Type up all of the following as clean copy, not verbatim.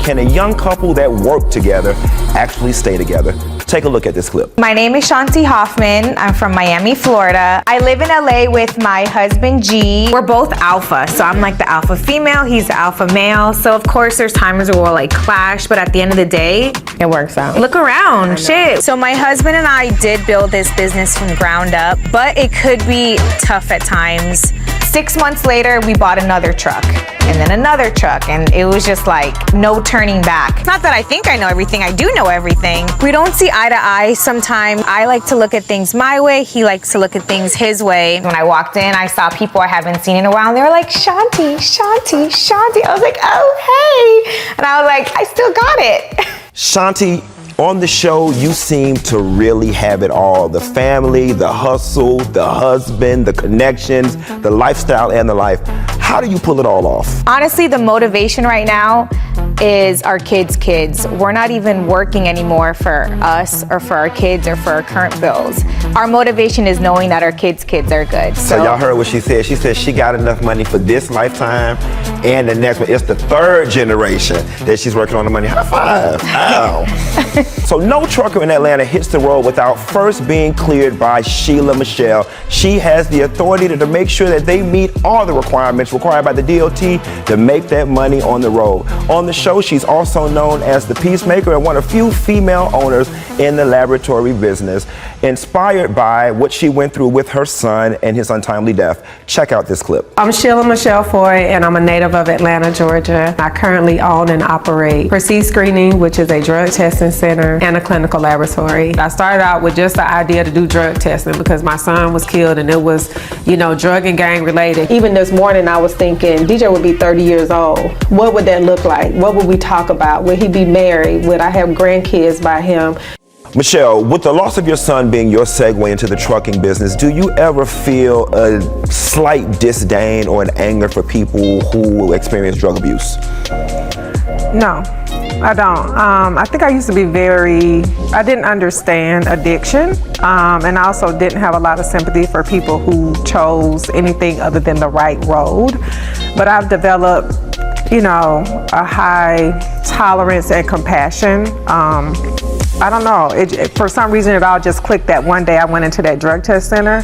can a young couple that work together actually stay together? Take a look at this clip. My name is Shanti Hoffman. I'm from Miami, Florida. I live in LA with my husband, G. We're both alpha, so I'm like the alpha female, he's the alpha male. So of course there's times where we'll like clash, but at the end of the day, it works out. Look around, shit. So my husband and I did build this business from ground up, but it could be tough at times. 6 months later, we bought another truck and then another truck, and it was just like no turning back. Not that I think I know everything, I do know everything. We don't see eye to eye sometimes. I like to look at things my way, he likes to look at things his way. When I walked in, I saw people I haven't seen in a while, and they were like, Shanti, Shanti, Shanti. I was like, oh, hey. And I was like, I still got it. Shanti, on the show, you seem to really have it all. The family, the hustle, the husband, the connections, the lifestyle, and the life. How do you pull it all off? Honestly, the motivation right now is our kids. We're not even working anymore for us or for our kids or for our current bills. Our motivation is knowing that our kids are good. So y'all heard what she said. She said she got enough money for this lifetime and the next one. It's the third generation that she's working on the money. High five. Ow. So no trucker in Atlanta hits the road without first being cleared by Sheila Michelle. She has the authority to make sure that they meet all the requirements required by the DOT to make that money on the road. On the show, she's also known as the Peacemaker and one of few female owners in the laboratory business, inspired by what she went through with her son and his untimely death. Check out this clip. I'm Sheila Michelle Foy, and I'm a native of Atlanta, Georgia. I currently own and operate Prestige Screening, which is a drug testing center and a clinical laboratory. I started out with just the idea to do drug testing because my son was killed and it was, drug and gang related. Even this morning I was thinking, DJ would be 30 years old. What would that look like? What would we talk about? Would he be married? Would I have grandkids by him? Michelle, with the loss of your son being your segue into the trucking business, do you ever feel a slight disdain or an anger for people who experience drug abuse? No, I don't. I think I used to be I didn't understand addiction, and I also didn't have a lot of sympathy for people who chose anything other than the right road. But I've developed, a high tolerance and compassion. I don't know, for some reason it all just clicked that one day I went into that drug test center,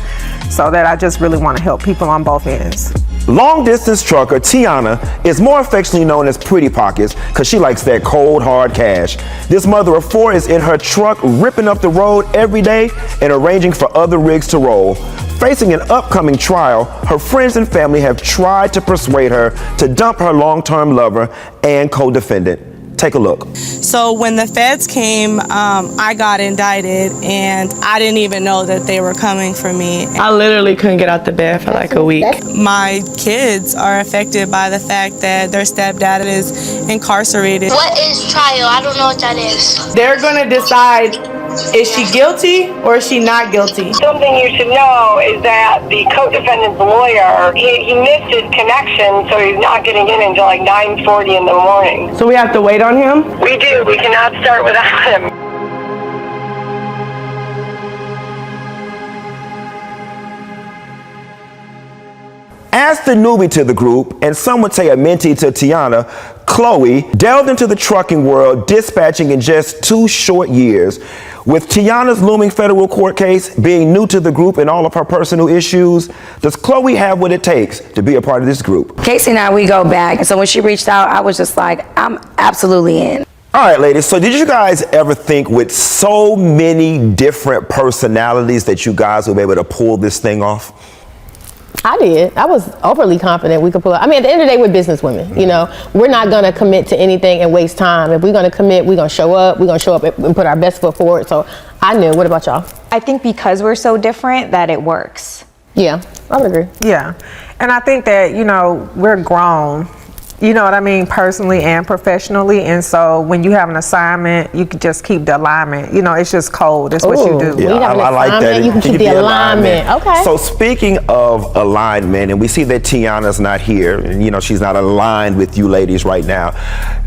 so that I just really want to help people on both ends. Long distance trucker Tiana is more affectionately known as Pretty Pockets because she likes that cold hard cash. This mother of four is in her truck ripping up the road every day and arranging for other rigs to roll. Facing an upcoming trial, her friends and family have tried to persuade her to dump her long-term lover and co-defendant. Take a look. So when the feds came, I got indicted and I didn't even know that they were coming for me. I literally couldn't get out the bed for like a week. My kids are affected by the fact that their stepdad is incarcerated. What is trial? I don't know what that is. They're gonna decide, is she guilty or is she not guilty? Something you should know is that the co-defendant's lawyer, he missed his connection, so he's not getting in until like 9:40 in the morning. So we have to wait on him? We do. We cannot start without him. As the newbie to the group, and some would say a mentee to Tiana, Chloe delved into the trucking world, dispatching in just 2 short years. With Tiana's looming federal court case, being new to the group and all of her personal issues, does Chloe have what it takes to be a part of this group? Casey and I, we go back. So when she reached out, I was just like, I'm absolutely in. All right, ladies, so did you guys ever think with so many different personalities that you guys would be able to pull this thing off? I did. I was overly confident we could pull it. I mean, at the end of the day, we're business women. We're not going to commit to anything and waste time. If we're going to commit, we're going to show up. We're going to show up and put our best foot forward. So I knew. What about y'all? I think because we're so different that it works. Yeah, I would agree. Yeah. And I think that, we're grown. You know what I mean? Personally and professionally. And so when you have an assignment, you can just keep the alignment. It's just code. It's what you do. Yeah, I like that. You can keep the alignment. Okay. So speaking of alignment, and we see that Tiana's not here, and she's not aligned with you ladies right now.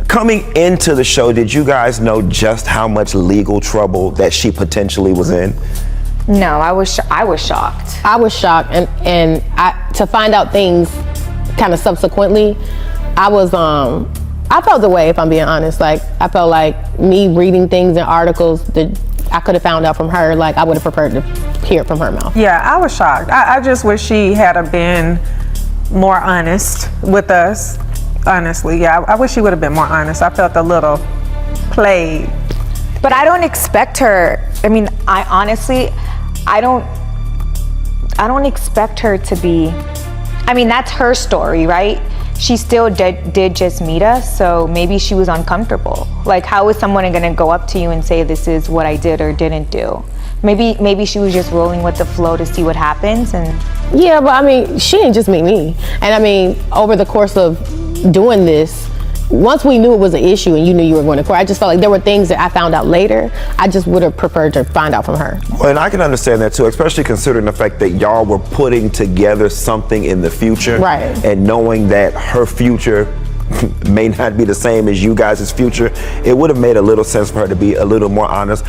Coming into the show, did you guys know just how much legal trouble that she potentially was in? No, I was shocked. I was shocked, and to find out things kind of subsequently, I I felt the way, if I'm being honest. Like, I felt like me reading things in articles that I could have found out from her, like, I would have preferred to hear it from her mouth. Yeah, I was shocked. I just wish she had been more honest with us. Honestly, yeah, I wish she would have been more honest. I felt a little played. But I don't expect her. I mean, I honestly, I don't expect her to be. I mean, that's her story, right? She still did just meet us, so maybe she was uncomfortable. Like, how is someone gonna go up to you and say, this is what I did or didn't do? Maybe she was just rolling with the flow to see what happens. And Yeah, but I mean, she didn't just meet me. And I mean, over the course of doing this, once we knew it was an issue and you knew you were going to court, I just felt like there were things that I found out later. I just would have preferred to find out from her. Well, and I can understand that too, especially considering the fact that y'all were putting together something in the future. Right. And knowing that her future may not be the same as you guys' future, it would have made a little sense for her to be a little more honest.